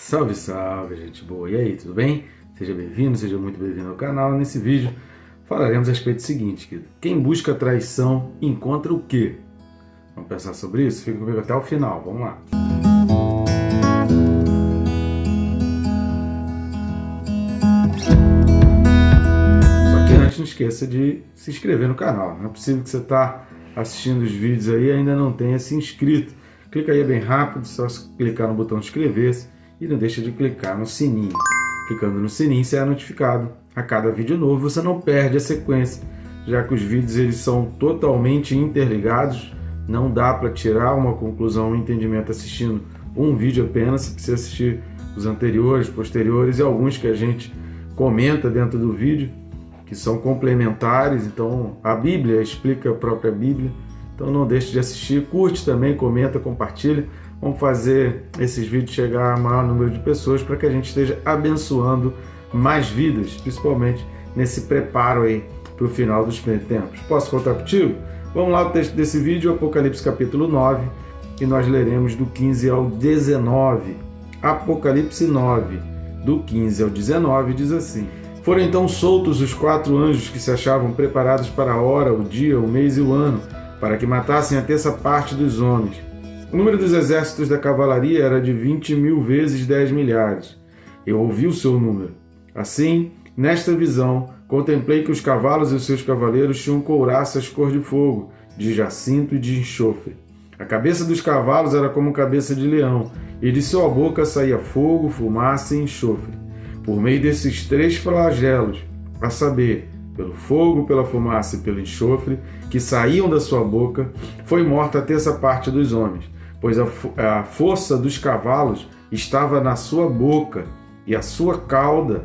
Salve, salve, gente boa! E aí, tudo bem? Seja bem-vindo, seja muito bem-vindo ao canal. Nesse vídeo falaremos a respeito do seguinte, querido. Quem busca traição encontra o quê? Vamos pensar sobre isso? Fica comigo até o final, vamos lá. Só que antes não esqueça de se inscrever no canal. Não é possível que você está assistindo os vídeos aí e ainda não tenha se inscrito. Clica aí, é bem rápido, só clicar no botão inscrever-se e não deixa de clicar no sininho. Clicando no sininho, você é notificado a cada vídeo novo, você não perde a sequência, já que os vídeos eles são totalmente interligados, não dá para tirar uma conclusão, um entendimento assistindo um vídeo apenas, você precisa assistir os anteriores, posteriores e alguns que a gente comenta dentro do vídeo, que são complementares. Então a Bíblia explica a própria Bíblia, então não deixe de assistir, curte também, comenta, compartilha. Vamos fazer esses vídeos chegar a maior número de pessoas para que a gente esteja abençoando mais vidas, principalmente nesse preparo aí para o final dos tempos. Posso contar contigo? Vamos lá, o texto desse vídeo, Apocalipse capítulo 9, e nós leremos do 15 ao 19. Apocalipse 9, do 15 ao 19, diz assim: Foram então soltos os 4 anjos que se achavam preparados para a hora, o dia, o mês e o ano, para que matassem a terça parte dos homens. O número dos exércitos da cavalaria era de 20.000 vezes 10 milhares. Eu ouvi o seu número. Assim, nesta visão, contemplei que os cavalos e os seus cavaleiros tinham couraças cor de fogo, de jacinto e de enxofre. A cabeça dos cavalos era como cabeça de leão, e de sua boca saía fogo, fumaça e enxofre. Por meio desses 3 flagelos, a saber, pelo fogo, pela fumaça e pelo enxofre, que saíam da sua boca, foi morta a terça parte dos homens, pois a força dos cavalos estava na sua boca, e a sua cauda,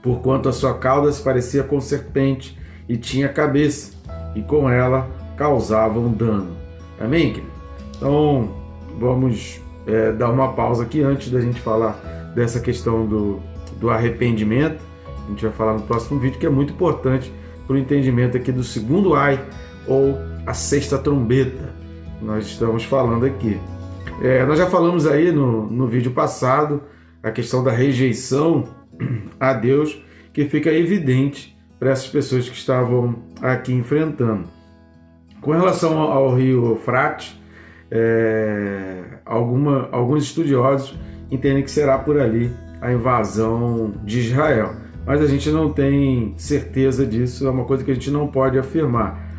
porquanto a sua cauda se parecia com serpente, e tinha cabeça, e com ela causavam dano. Amém, querido? Então, vamos dar uma pausa aqui antes da gente falar dessa questão do arrependimento. A gente vai falar no próximo vídeo, que é muito importante para o entendimento aqui do segundo ai, ou a sexta trombeta. Nós estamos falando aqui. Nós já falamos aí no vídeo passado a questão da rejeição a Deus, que fica evidente para essas pessoas que estavam aqui enfrentando. Com relação ao rio Eufrates, alguns estudiosos entendem que será por ali a invasão de Israel. Mas a gente não tem certeza disso, é uma coisa que a gente não pode afirmar.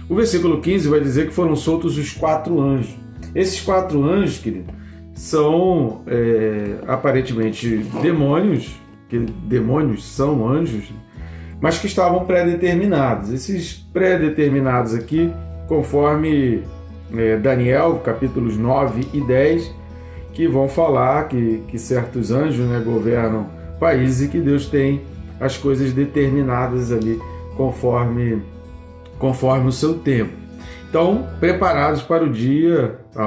O versículo 15 vai dizer que foram soltos os 4 anjos. Esses 4 anjos, querido, são aparentemente demônios, que demônios são anjos, mas que estavam pré-determinados. Esses pré-determinados aqui, conforme Daniel, capítulos 9 e 10, que vão falar que certos anjos governam países e que Deus tem as coisas determinadas ali conforme o seu tempo. Então, preparados para o dia, para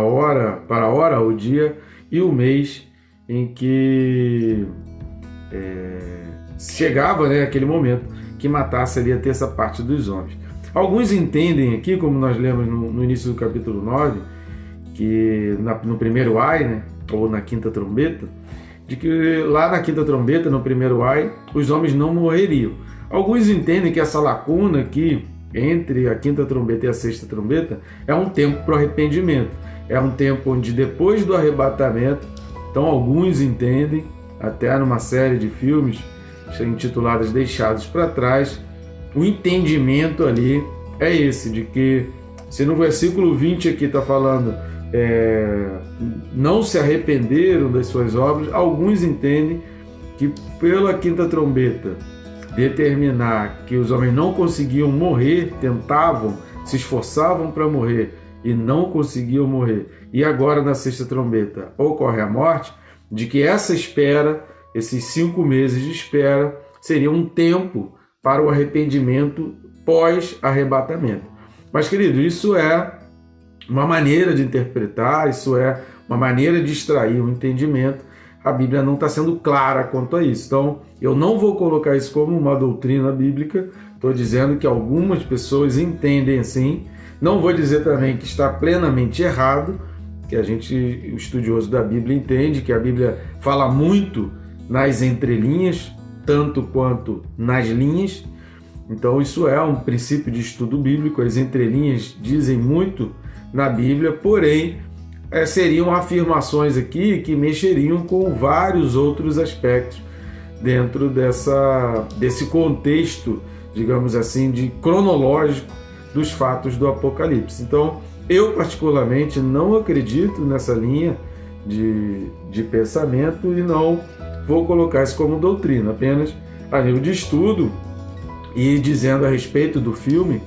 a hora, o dia e o mês em que chegava aquele momento que matasse ali a terça parte dos homens. Alguns entendem aqui, como nós lemos no início do capítulo 9, que no primeiro ai, ou na quinta trombeta, de que lá na quinta trombeta, no primeiro ai, os homens não morreriam. Alguns entendem que essa lacuna aqui, entre a quinta trombeta e a sexta trombeta, é um tempo para o arrependimento. É um tempo onde depois do arrebatamento, então alguns entendem, até numa série de filmes intitulados Deixados para Trás, o entendimento ali é esse, de que se no versículo 20 aqui está falando não se arrependeram das suas obras, alguns entendem que pela quinta trombeta determinar que os homens não conseguiam morrer, tentavam, se esforçavam para morrer e não conseguiam morrer, e agora na sexta trombeta ocorre a morte, de que essa espera, esses 5 meses de espera, seria um tempo para o arrependimento pós-arrebatamento. Mas, querido, isso é uma maneira de interpretar, isso é uma maneira de extrair o entendimento. A Bíblia não está sendo clara quanto a isso. Então, eu não vou colocar isso como uma doutrina bíblica. Estou dizendo que algumas pessoas entendem assim. Não vou dizer também que está plenamente errado. que o estudioso da Bíblia, entende que a Bíblia fala muito nas entrelinhas, tanto quanto nas linhas. Então isso é um princípio de estudo bíblico, as entrelinhas dizem muito na Bíblia, porém seriam afirmações aqui que mexeriam com vários outros aspectos dentro desse contexto, digamos assim, de cronológico dos fatos do Apocalipse. Então, eu particularmente não acredito nessa linha de pensamento e não vou colocar isso como doutrina, apenas a nível de estudo e dizendo a respeito do filme,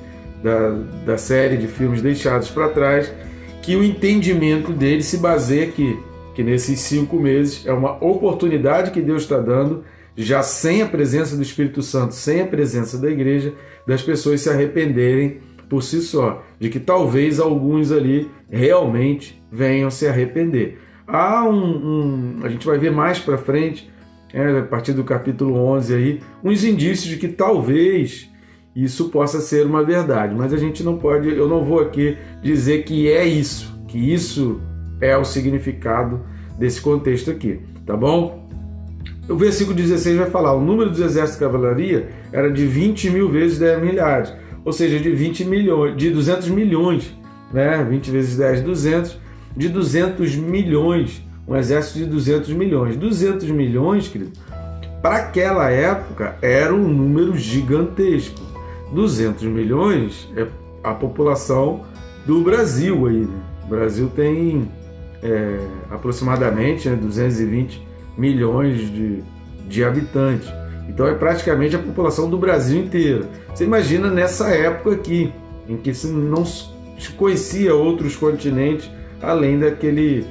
da série de filmes deixados para trás, que o entendimento dele se baseia aqui, que nesses 5 meses é uma oportunidade que Deus está dando, já sem a presença do Espírito Santo, sem a presença da igreja, das pessoas se arrependerem por si só, de que talvez alguns ali realmente venham se arrepender. Há a gente vai ver mais para frente, a partir do capítulo 11 aí, uns indícios de que talvez isso possa ser uma verdade, mas a gente não pode, eu não vou aqui dizer que isso é o significado desse contexto aqui, tá bom? O versículo 16 vai falar, o número dos exércitos de cavalaria era de 20 mil vezes 10 milhares, ou seja, de 20 milhões, de 200 milhões, né? 20 vezes 10, 200, de 200 milhões, um exército de 200 milhões. 200 milhões, querido, para aquela época era um número gigantesco. 200 milhões é a população do Brasil aí, né? O Brasil tem aproximadamente 220 milhões de habitantes. Então é praticamente a população do Brasil inteiro. Você imagina nessa época aqui, em que não se conhecia outros continentes além daquele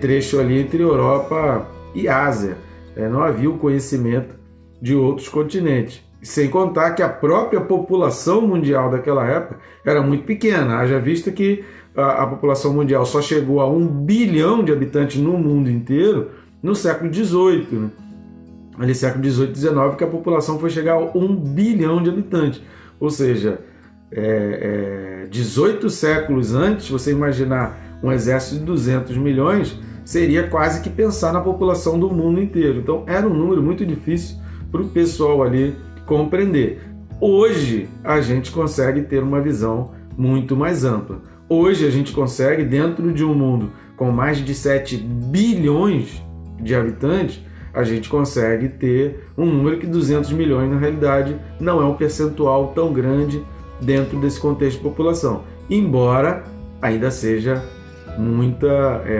trecho ali entre Europa e Ásia. Não havia o conhecimento de outros continentes. Sem contar que a própria população mundial daquela época era muito pequena. Haja vista que a população mundial só chegou a 1 bilhão de habitantes no mundo inteiro no século XVIII, né? Ali século XVIII, XIX, que a população foi chegar a 1 bilhão de habitantes. Ou seja, 18 séculos antes, você imaginar um exército de 200 milhões, seria quase que pensar na população do mundo inteiro. Então era um número muito difícil para o pessoal ali compreender. Hoje a gente consegue ter uma visão muito mais ampla. Hoje a gente consegue, dentro de um mundo com mais de 7 bilhões de habitantes, a gente consegue ter um número que 200 milhões na realidade não é um percentual tão grande dentro desse contexto de população, embora ainda seja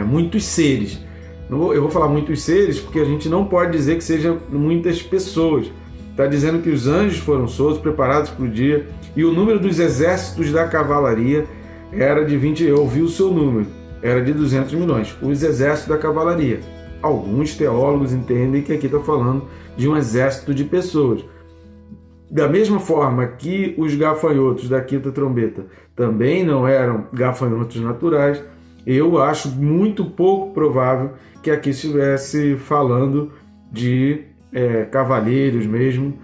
muitos seres. Eu vou falar muitos seres porque a gente não pode dizer que sejam muitas pessoas. Está dizendo que os anjos foram soltos, preparados para o dia, e o número dos exércitos da cavalaria era de 20, eu ouvi o seu número, era de 200 milhões, os exércitos da cavalaria. Alguns teólogos entendem que aqui está falando de um exército de pessoas. Da mesma forma que os gafanhotos da quinta trombeta também não eram gafanhotos naturais, eu acho muito pouco provável que aqui estivesse falando de cavaleiros mesmo,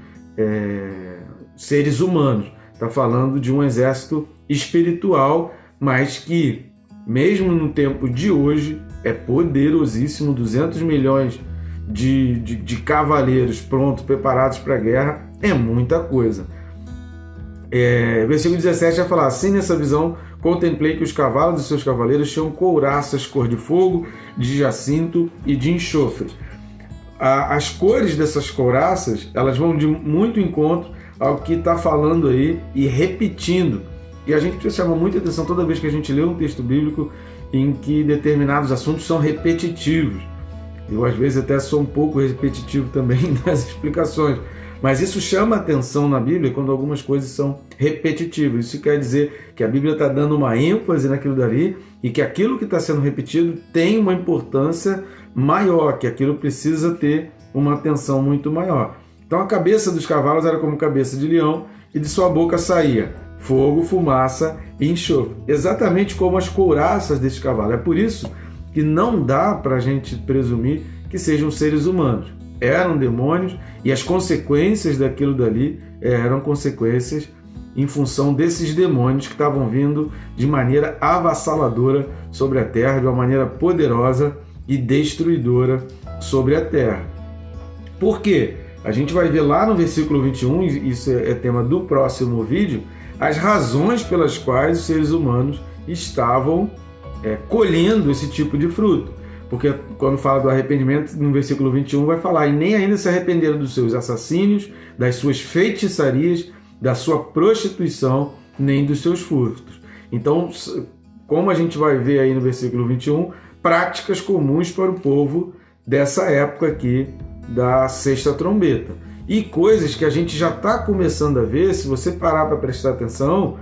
seres humanos. Está falando de um exército espiritual, mas que, mesmo no tempo de hoje, é poderosíssimo. 200 milhões de cavaleiros prontos, preparados para a guerra, é muita coisa. Versículo 17 vai falar, assim nessa visão contemplei que os cavalos e seus cavaleiros tinham couraças cor de fogo, de jacinto e de enxofre. As cores dessas couraças, elas vão de muito encontro ao que está falando aí e repetindo. E a gente precisa chamar muita atenção toda vez que a gente lê um texto bíblico em que determinados assuntos são repetitivos. Eu, às vezes, até sou um pouco repetitivo também nas explicações. Mas isso chama atenção na Bíblia quando algumas coisas são repetitivas. Isso quer dizer que a Bíblia está dando uma ênfase naquilo dali e que aquilo que está sendo repetido tem uma importância maior, que aquilo precisa ter uma atenção muito maior. Então a cabeça dos cavalos era como cabeça de leão e de sua boca saía fogo, fumaça e enxofre. Exatamente como as couraças desses cavalos. É por isso que não dá para a gente presumir que sejam seres humanos. Eram demônios e as consequências daquilo dali eram consequências em função desses demônios que estavam vindo de maneira avassaladora sobre a terra, de uma maneira poderosa e destruidora sobre a terra. Por quê? A gente vai ver lá no versículo 21, isso é tema do próximo vídeo, as razões pelas quais os seres humanos estavam colhendo esse tipo de fruto. Porque quando fala do arrependimento, no versículo 21 vai falar: e nem ainda se arrependeram dos seus assassínios, das suas feitiçarias, da sua prostituição, nem dos seus furtos. Então, como a gente vai ver aí no versículo 21, práticas comuns para o povo dessa época aqui da sexta trombeta. E coisas que a gente já está começando a ver, se você parar para prestar atenção,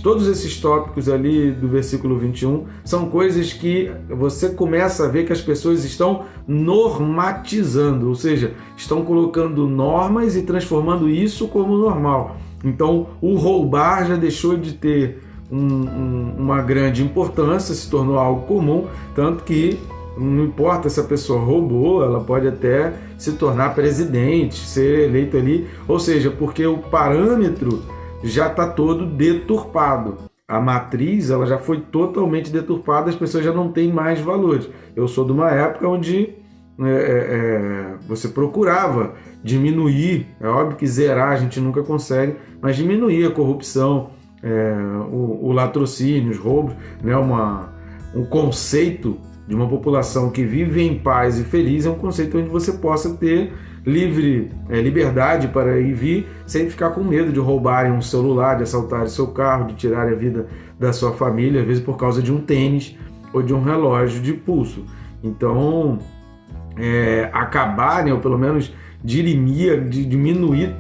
todos esses tópicos ali do versículo 21 são coisas que você começa a ver que as pessoas estão normatizando, ou seja, estão colocando normas e transformando isso como normal. Então, o roubar já deixou de ter uma grande importância, se tornou algo comum, tanto que não importa se a pessoa roubou, ela pode até se tornar presidente, ser eleito ali, ou seja, porque o parâmetro já está todo deturpado. A matriz ela já foi totalmente deturpada, as pessoas já não têm mais valores. Eu sou de uma época onde você procurava diminuir, é óbvio que zerar a gente nunca consegue, mas diminuir a corrupção, o latrocínio, os roubos, né? Um conceito de uma população que vive em paz e feliz é um conceito onde você possa ter liberdade para ir e vir sem ficar com medo de roubarem um celular, de assaltarem seu carro, de tirarem a vida da sua família, às vezes por causa de um tênis ou de um relógio de pulso. Então, acabarem, ou pelo menos diminuir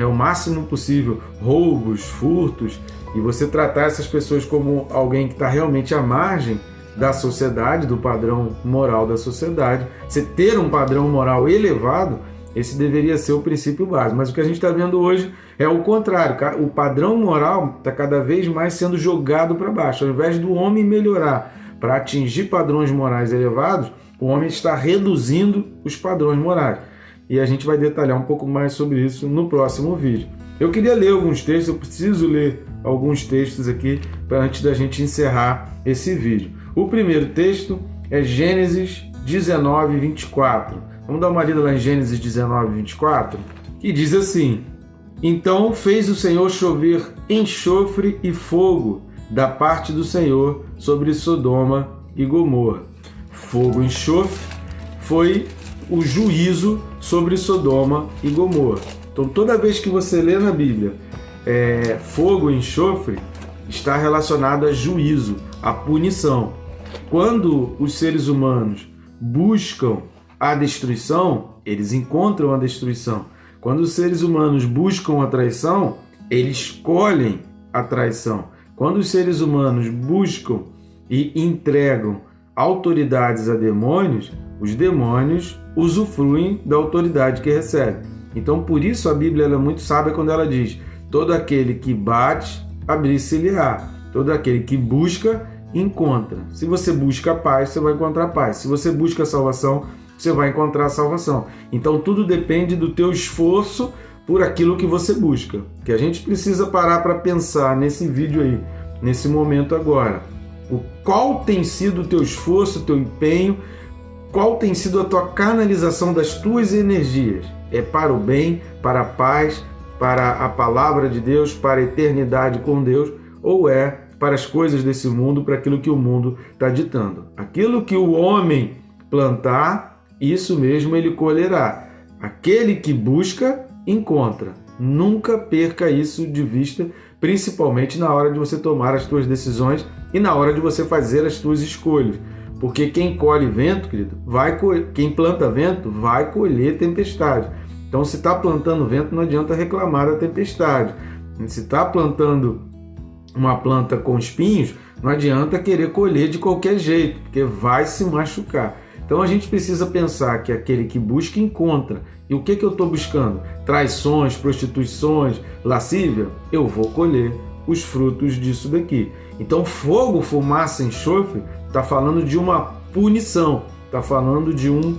o máximo possível roubos, furtos, e você tratar essas pessoas como alguém que está realmente à margem da sociedade, do padrão moral da sociedade. Você ter um padrão moral elevado, esse deveria ser o princípio básico. Mas o que a gente está vendo hoje é o contrário. O padrão moral está cada vez mais sendo jogado para baixo. Ao invés do homem melhorar para atingir padrões morais elevados, o homem está reduzindo os padrões morais. E a gente vai detalhar um pouco mais sobre isso no próximo vídeo. Eu queria ler alguns textos, eu preciso ler alguns textos aqui antes da gente encerrar esse vídeo. O primeiro texto é Gênesis 19, 24. Vamos dar uma lida lá em Gênesis 19, 24, que diz assim: então fez o Senhor chover enxofre e fogo da parte do Senhor sobre Sodoma e Gomorra. Fogo e enxofre foi o juízo sobre Sodoma e Gomorra. Então, toda vez que você lê na Bíblia fogo e enxofre, está relacionado a juízo, a punição. Quando os seres humanos buscam a destruição, eles encontram a destruição. Quando os seres humanos buscam a traição, eles colhem a traição. Quando os seres humanos buscam e entregam autoridades a demônios, os demônios usufruem da autoridade que recebem. Então, por isso a Bíblia é muito sábia quando ela diz: todo aquele que bate, abrir-se-lhe-á. Todo aquele que busca, encontra. Se você busca paz, você vai encontrar paz. Se você busca salvação, você vai encontrar salvação. Então tudo depende do teu esforço por aquilo que você busca. Que a gente precisa parar para pensar nesse vídeo aí, nesse momento agora. Qual tem sido o teu esforço, o teu empenho? Qual tem sido a tua canalização das tuas energias? É para o bem, para a paz, para a palavra de Deus, para a eternidade com Deus? Ou é para as coisas desse mundo, para aquilo que o mundo está ditando? Aquilo que o homem plantar, isso mesmo ele colherá. Aquele que busca, encontra. Nunca perca isso de vista, principalmente na hora de você tomar as suas decisões e na hora de você fazer as suas escolhas. Porque quem colhe vento, querido, quem planta vento, vai colher tempestade. Então, se está plantando vento, não adianta reclamar da tempestade. Se está plantando uma planta com espinhos, não adianta querer colher de qualquer jeito, porque vai se machucar. Então a gente precisa pensar que aquele que busca, encontra. E o que eu estou buscando? Traições, prostituições, lascívia? Eu vou colher os frutos disso daqui. Então fogo, fumaça, enxofre, está falando de uma punição, está falando de um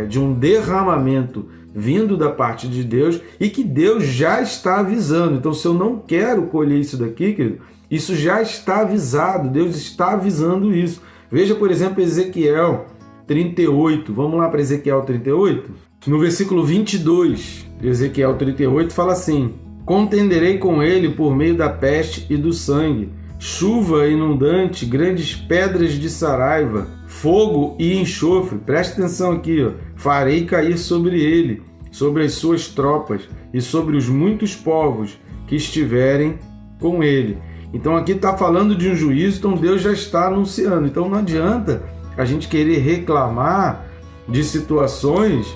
de um derramamento vindo da parte de Deus e que Deus já está avisando. Então, se eu não quero colher isso daqui, querido, isso já está avisado, Deus está avisando isso. Veja, por exemplo, Ezequiel 38. Vamos lá para Ezequiel 38? No versículo 22 de Ezequiel 38 fala assim: contenderei com ele por meio da peste e do sangue, chuva inundante, grandes pedras de saraiva, fogo e enxofre. Preste atenção aqui, ó. Farei cair sobre ele, sobre as suas tropas e sobre os muitos povos que estiverem com ele. Então aqui está falando de um juízo, então Deus já está anunciando. Então não adianta a gente querer reclamar de situações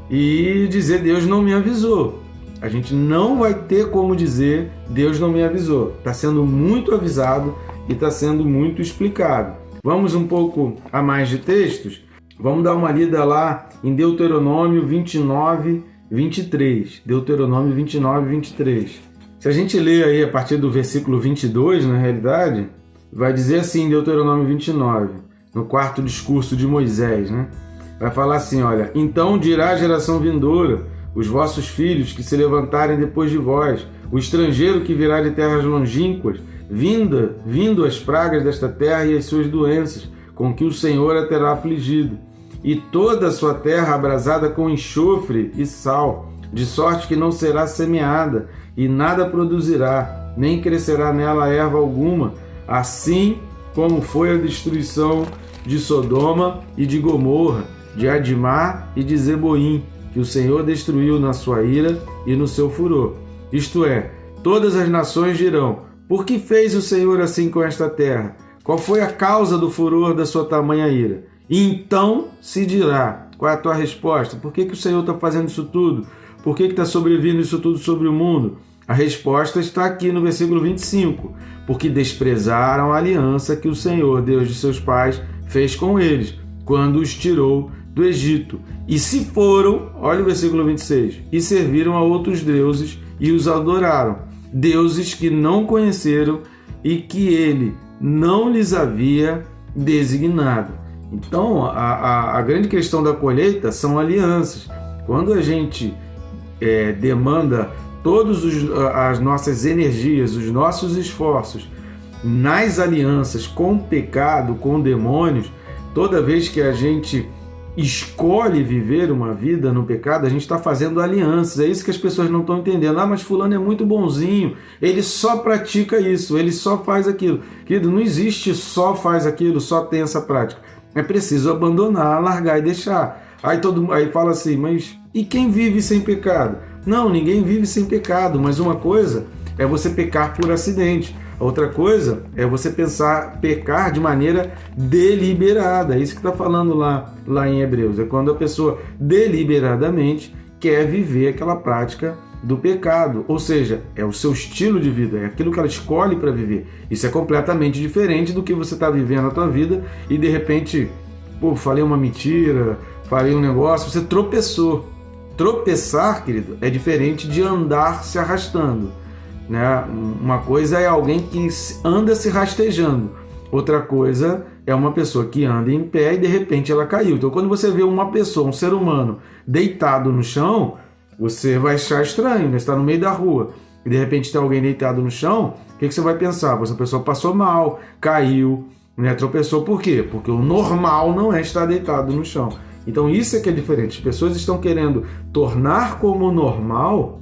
e dizer Deus não me avisou. A gente não vai ter como dizer Deus não me avisou. Está sendo muito avisado e está sendo muito explicado. Vamos um pouco a mais de textos? Vamos dar uma lida lá em Deuteronômio 29, 23. Deuteronômio 29, 23. Se a gente ler aí a partir do versículo 22, na realidade, vai dizer assim, Deuteronômio 29, no quarto discurso de Moisés, né? Vai falar assim, olha: então dirá a geração vindoura, os vossos filhos que se levantarem depois de vós, o estrangeiro que virá de terras longínquas, vindo as pragas desta terra e as suas doenças, com que o Senhor a terá afligido, e toda a sua terra abrasada com enxofre e sal, de sorte que não será semeada, e nada produzirá, nem crescerá nela erva alguma, assim como foi a destruição de Sodoma e de Gomorra, de Admá e de Zeboim, que o Senhor destruiu na sua ira e no seu furor. Isto é, todas as nações dirão: por que fez o Senhor assim com esta terra? Qual foi a causa do furor da sua tamanha ira? E então se dirá: qual é a tua resposta? Por que o Senhor está fazendo isso tudo? Por que está sobrevindo isso tudo sobre o mundo? A resposta está aqui no versículo 25. Porque desprezaram a aliança que o Senhor, Deus de seus pais, fez com eles, quando os tirou do Egito. E se foram, olha o versículo 26, e serviram a outros deuses e os adoraram, deuses que não conheceram e que ele não lhes havia designado. Então, a grande questão da colheita são alianças. Quando a gente demanda todas as nossas energias, os nossos esforços nas alianças com o pecado, com demônios, toda vez que a gente escolhe viver uma vida no pecado, a gente está fazendo alianças. É isso que as pessoas não estão entendendo. Ah, mas fulano é muito bonzinho, ele só pratica isso, ele só faz aquilo. Querido, não existe só faz aquilo, só tem essa prática. É preciso abandonar, largar e deixar. Aí fala assim, mas e quem vive sem pecado? Não, ninguém vive sem pecado, mas uma coisa é você pecar por acidente. A outra coisa é você pecar de maneira deliberada. É isso que está falando lá em Hebreus. É quando a pessoa deliberadamente quer viver aquela prática do pecado. Ou seja, é o seu estilo de vida, é aquilo que ela escolhe para viver. Isso é completamente diferente do que você está vivendo na tua vida e de repente, falei uma mentira, falei um negócio, você tropeçou. Tropeçar, querido, é diferente de andar se arrastando, né? Uma coisa é alguém que anda se rastejando, outra coisa é uma pessoa que anda em pé e de repente ela caiu. Então quando você vê uma pessoa, um ser humano deitado no chão, você vai achar estranho, né? Você está no meio da rua e de repente tem alguém deitado no chão, o que você vai pensar? Essa pessoa passou mal, caiu, né? Tropeçou. Por quê? Porque o normal não é estar deitado no chão. Então isso é que é diferente. As pessoas estão querendo tornar como normal,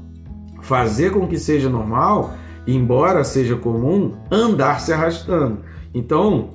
fazer com que seja normal, embora seja comum, andar se arrastando. Então,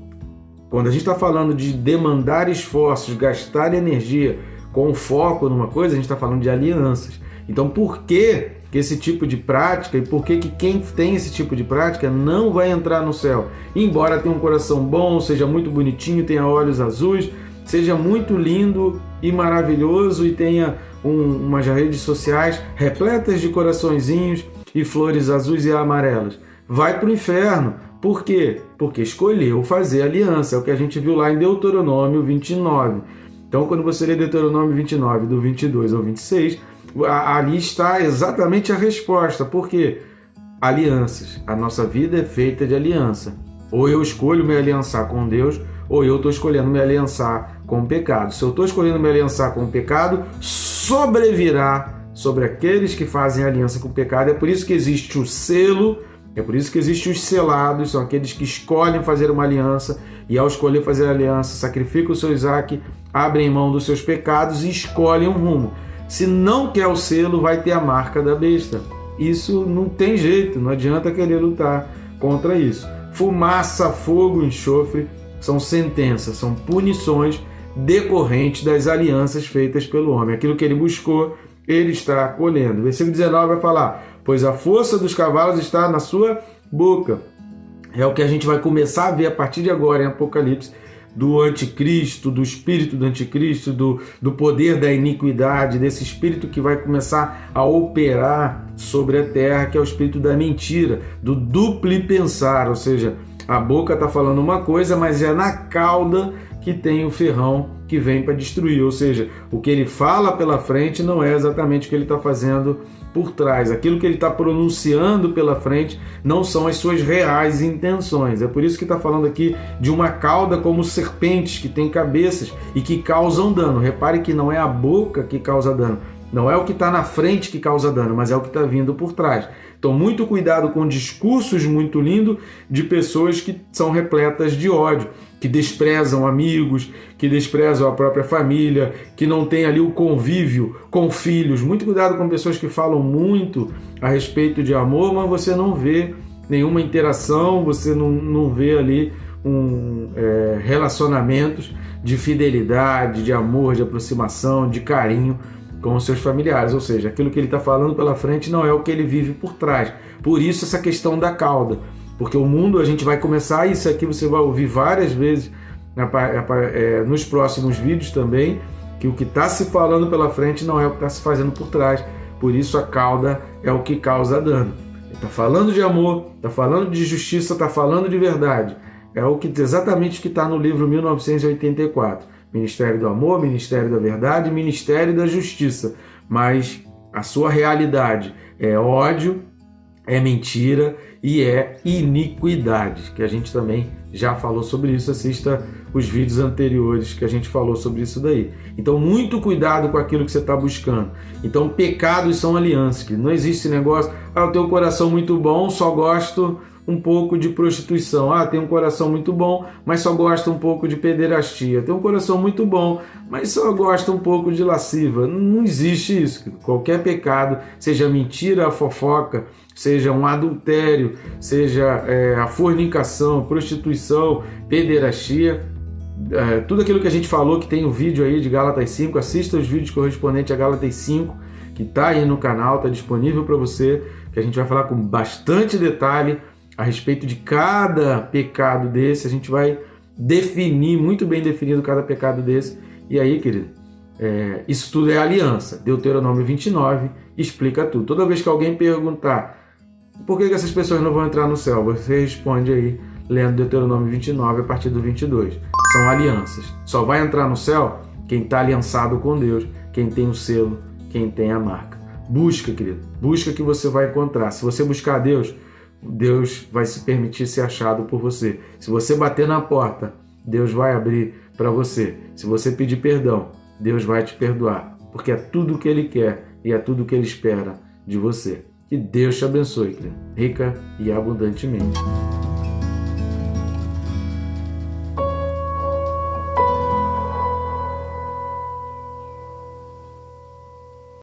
quando a gente está falando de demandar esforços, gastar energia com foco numa coisa, a gente está falando de alianças. Então, por que esse tipo de prática e por que quem tem esse tipo de prática não vai entrar no céu? Embora tenha um coração bom, seja muito bonitinho, tenha olhos azuis, seja muito lindo e maravilhoso e tenha umas redes sociais repletas de coraçõezinhos e flores azuis e amarelas. Vai para o inferno. Por quê? Porque escolheu fazer aliança. É o que a gente viu lá em Deuteronômio 29. Então, quando você lê Deuteronômio 29, do 22 ao 26, ali está exatamente a resposta. Por quê? Alianças. A nossa vida é feita de aliança. Ou eu escolho me aliançar com Deus, ou eu estou escolhendo me aliançar com o pecado. Se eu estou escolhendo me aliançar com o pecado, sobrevirá sobre aqueles que fazem aliança com o pecado. É por isso que existe o selo, é por isso que existem os selados, são aqueles que escolhem fazer uma aliança, e ao escolher fazer aliança, sacrificam o seu Isaac, abrem mão dos seus pecados e escolhem um rumo. Se não quer o selo, vai ter a marca da besta. Isso não tem jeito, não adianta querer lutar contra isso. Fumaça, fogo, enxofre são sentenças, são punições decorrentes das alianças feitas pelo homem. Aquilo que ele buscou, ele está colhendo. Versículo 19 vai falar: pois a força dos cavalos está na sua boca. É o que a gente vai começar a ver a partir de agora em Apocalipse, do anticristo, do espírito do anticristo, do poder da iniquidade, desse espírito que vai começar a operar sobre a terra, que é o espírito da mentira, do duplo pensar, ou seja, a boca está falando uma coisa, mas é na cauda que tem o ferrão que vem para destruir, ou seja, o que ele fala pela frente não é exatamente o que ele está fazendo por trás. Aquilo que ele está pronunciando pela frente não são as suas reais intenções. É por isso que está falando aqui de uma cauda como serpentes, que tem cabeças e que causam dano. Repare que não é a boca que causa dano, não é o que está na frente que causa dano, mas é o que está vindo por trás. Então, muito cuidado com discursos muito lindos de pessoas que são repletas de ódio, que desprezam amigos, que desprezam a própria família, que não tem ali o convívio com filhos. Muito cuidado com pessoas que falam muito a respeito de amor, mas você não vê nenhuma interação, você não vê ali relacionamentos de fidelidade, de amor, de aproximação, de carinho com os seus familiares, ou seja, aquilo que ele está falando pela frente não é o que ele vive por trás. Por isso essa questão da cauda, porque o mundo, a gente vai começar, isso aqui você vai ouvir várias vezes nos próximos vídeos também, que o que está se falando pela frente não é o que está se fazendo por trás, por isso a cauda é o que causa dano. Ele está falando de amor, está falando de justiça, está falando de verdade, é exatamente o que está no livro 1984. Ministério do Amor, Ministério da Verdade, Ministério da Justiça. Mas a sua realidade é ódio, é mentira e é iniquidade, que a gente também já falou sobre isso. Assista os vídeos anteriores que a gente falou sobre isso daí. Então, muito cuidado com aquilo que você está buscando. Então, pecados são alianças, que não existe esse negócio, eu tenho um coração muito bom, só gosto um pouco de prostituição. Tem um coração muito bom, mas só gosta um pouco de pederastia. Tem um coração muito bom, mas só gosta um pouco de lasciva. Não existe isso. Qualquer pecado, seja mentira, a fofoca, seja um adultério, seja a fornicação, prostituição, pederastia, tudo aquilo que a gente falou, que tem o vídeo aí de Gálatas 5, assista os vídeos correspondentes a Gálatas 5, que está aí no canal, está disponível para você, que a gente vai falar com bastante detalhe a respeito de cada pecado desse. A gente vai definir, muito bem definido cada pecado desse. E aí, querido, isso tudo é aliança. Deuteronômio 29 explica tudo. Toda vez que alguém perguntar por que essas pessoas não vão entrar no céu, você responde aí, lendo Deuteronômio 29 a partir do 22. São alianças. Só vai entrar no céu quem está aliançado com Deus, quem tem o selo, quem tem a marca. Busca, querido. Busca que você vai encontrar. Se você buscar Deus, Deus vai se permitir ser achado por você. Se você bater na porta, Deus vai abrir para você. Se você pedir perdão, Deus vai te perdoar, porque é tudo o que Ele quer e é tudo o que Ele espera de você. Que Deus te abençoe, querido, rica e abundantemente.